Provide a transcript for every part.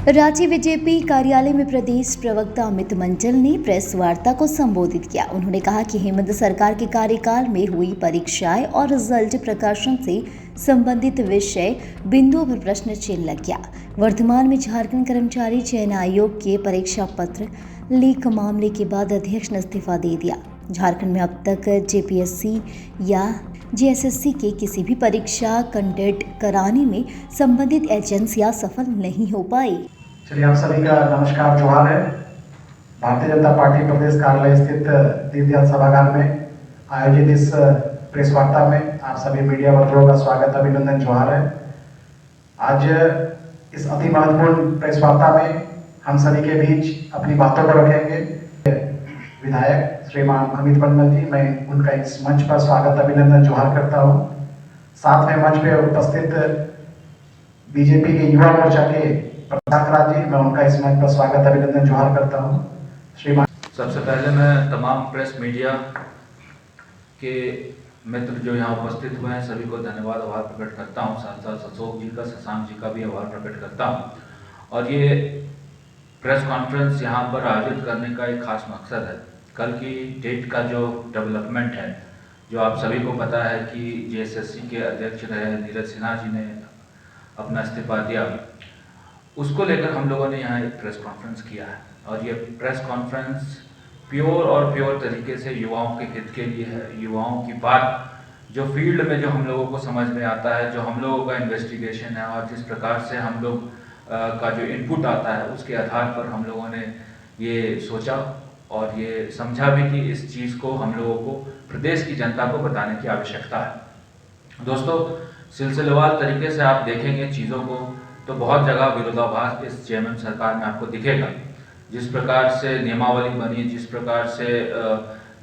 Ranchi BJP कार्यालय में प्रदेश प्रवक्ता अमित मंचल ने प्रेस वार्ता को संबोधित किया। उन्होंने कहा कि हेमंत सरकार के कार्यकाल में हुई परीक्षाएं और रिजल्ट प्रकाशन से संबंधित विषय बिंदुओं पर प्रश्न चिन्ह लग गया। वर्तमान में झारखंड कर्मचारी चयन आयोग के परीक्षा पत्र लीक मामले के बाद अध्यक्ष ने इस्तीफा दे दिया। झारखंड में अब तक जेपीएससी या जेएसएससी के किसी भी परीक्षा कंडक्ट कराने में संबंधित एजेंसियां सफल नहीं हो पाई। चलिए, आप सभी का नमस्कार, जोहार है। भारतीय जनता पार्टी प्रदेश कार्यालय स्थित दीनदयाल सभागार में आयोजित इस प्रेस वार्ता में आप सभी मीडिया वर्गों का स्वागत, अभिनंदन, जोहार है। आज इस अति महत्वपूर्ण प्रेस वार्ता में हम सभी के बीच अपनी बातों को रखेंगे विधायक श्रीमान अमित मंडल जी। मैं उनका इस मंच पर स्वागत, अभिनंदन, जोहार करता हूँ। साथ में मंच पे उपस्थित बीजेपी के युवा मोर्चा के प्रधान जी, मैं उनका इस मंच पर स्वागत, अभिनंदन, जोहार करता हूँ। श्रीमान, सबसे पहले मैं तमाम प्रेस मीडिया के मित्र जो यहाँ उपस्थित हुए हैं सभी को धन्यवाद, आभार प्रकट करता हूँ। साथ साथ अशोक जी का, शशांक जी का भी आभार प्रकट करता हूँ। और ये प्रेस कॉन्फ्रेंस यहाँ पर आयोजित करने का एक खास मकसद है। कल की डेट का जो डेवलपमेंट है, जो आप सभी को पता है कि जेएसएससी के अध्यक्ष रहे नीरज सिन्हा जी ने अपना इस्तीफा दिया, उसको लेकर हम लोगों ने यहाँ एक प्रेस कॉन्फ्रेंस किया है। और ये प्रेस कॉन्फ्रेंस प्योर तरीके से युवाओं के हित के लिए है। युवाओं की बात जो फील्ड में जो हम लोगों को समझ में आता है, जो हम लोगों का इन्वेस्टिगेशन है और जिस प्रकार से हम लोग का जो इनपुट आता है, उसके आधार पर हम लोगों ने ये सोचा और ये समझा भी कि इस चीज़ को हम लोगों को प्रदेश की जनता को बताने की आवश्यकता है। दोस्तों, सिलसिलेवार तरीके से आप देखेंगे चीज़ों को तो बहुत जगह विरोधाभास इस जेएमएम सरकार में आपको दिखेगा। जिस प्रकार से नियमावली बनी, जिस प्रकार से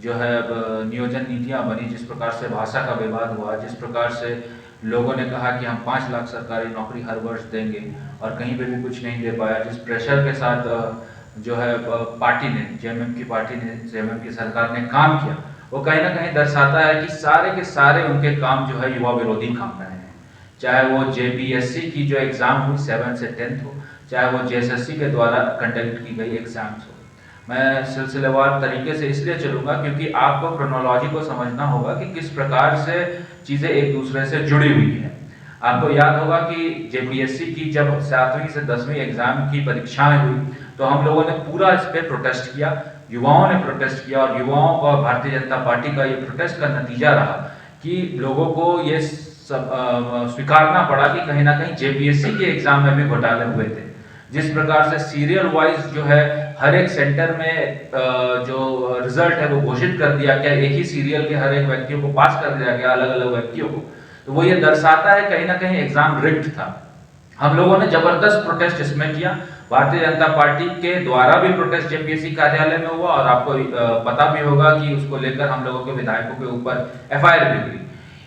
जो है नियोजन नीतियां बनी, जिस प्रकार से भाषा का विवाद हुआ, जिस प्रकार से लोगों ने कहा कि हम 5 लाख सरकारी नौकरी हर वर्ष देंगे और कहीं पे भी कुछ नहीं दे पाया, जिस प्रेशर के साथ जो है पार्टी ने, जेएमएम की पार्टी ने, जेएमएम की सरकार ने काम किया, वो कहीं ना कहीं दर्शाता है कि सारे के सारे उनके काम जो है युवा विरोधी काम रहे हैं। चाहे वो जेपीएससी की जो एग्ज़ाम हुई 7 से 10 हो, चाहे वो जेएसएससी के द्वारा कंडक्ट की गई एग्ज़ाम्स हो। मैं सिलसिलेवार तरीके से इसलिए चलूँगा क्योंकि आपको क्रोनोलॉजी को समझना होगा कि किस प्रकार से चीज़ें एक दूसरे से जुड़ी हुई हैं। आपको याद होगा कि जेपीएससी की जब 7वीं से 10वीं एग्ज़ाम की परीक्षाएं हुई तो हम लोगों ने पूरा इस पर प्रोटेस्ट किया, युवाओं ने प्रोटेस्ट किया। और युवाओं का, भारतीय जनता पार्टी का ये प्रोटेस्ट का नतीजा रहा कि लोगों को ये स्वीकारना पड़ा कि कहीं ना कहीं जेपीएससी के एग्जाम में भी घोटाले हुए थे। जिस प्रकार से सीरियल वाइज जो है हर एक सेंटर में जो रिजल्ट है वो घोषित कर दिया गया, एक ही सीरियल के हर एक व्यक्तियों को पास कर दिया गया, अलग अलग व्यक्तियों को, तो वो ये दर्शाता है कहीं ना कहीं एग्जाम रिग्ड था। हम लोगों ने जबरदस्त प्रोटेस्ट इसमें किया। भारतीय जनता पार्टी के द्वारा भी प्रोटेस्ट जेपीएससी कार्यालय में हुआ और आपको पता भी होगा कि उसको लेकर हम लोगों के विधायकों के ऊपर एफआईआर भी हुई।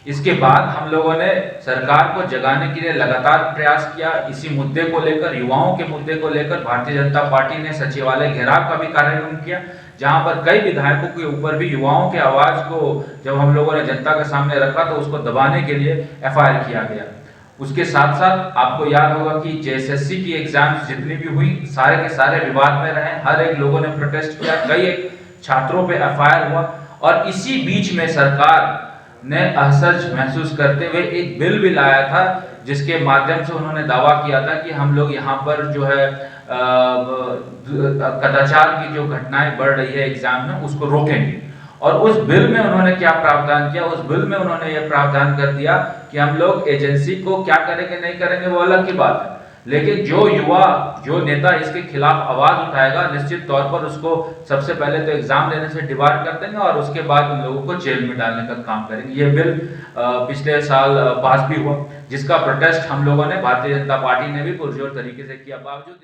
इसके बाद हम लोगों ने सरकार को जगाने के लिए लगातार प्रयास किया। इसी मुद्दे को लेकर, युवाओं के मुद्दे को लेकर भारतीय जनता पार्टी ने सचिवालय घेराव का भी कार्यक्रम किया, जहां पर कई विधायकों के ऊपर भी युवाओं के आवाज को जब हम लोगों ने जनता के सामने रखा तो उसको दबाने के लिए एफआईआर किया गया। उसके साथ साथ आपको याद होगा कि जेएसएससी की एग्जाम्स जितनी भी हुई सारे के सारे विवाद में रहे, हर एक लोगों ने प्रोटेस्ट किया, कई एक छात्रों पे एफआईआर हुआ। और इसी बीच में सरकार ने असहज महसूस करते हुए एक बिल भी लाया था, जिसके माध्यम से उन्होंने दावा किया था कि हम लोग यहाँ पर जो है कदाचार की जो घटनाएं बढ़ रही है एग्जाम में, उसको रोकेंगे। और उस बिल में उन्होंने क्या प्रावधान किया? उस बिल में उन्होंने ये प्रावधान कर दिया कि हम लोग एजेंसी को क्या करेंगे, नहीं करेंगे, वो अलग की बात है, लेकिन जो युवा, जो नेता इसके खिलाफ आवाज उठाएगा, निश्चित तौर पर उसको सबसे पहले तो एग्जाम देने से डिबार कर देंगे और उसके बाद उन लोगों को जेल में डालने का काम करेंगे। ये बिल पिछले साल पास भी हुआ, जिसका प्रोटेस्ट हम लोगों ने, भारतीय जनता पार्टी ने भी पुरजोर तरीके से किया। बावजूद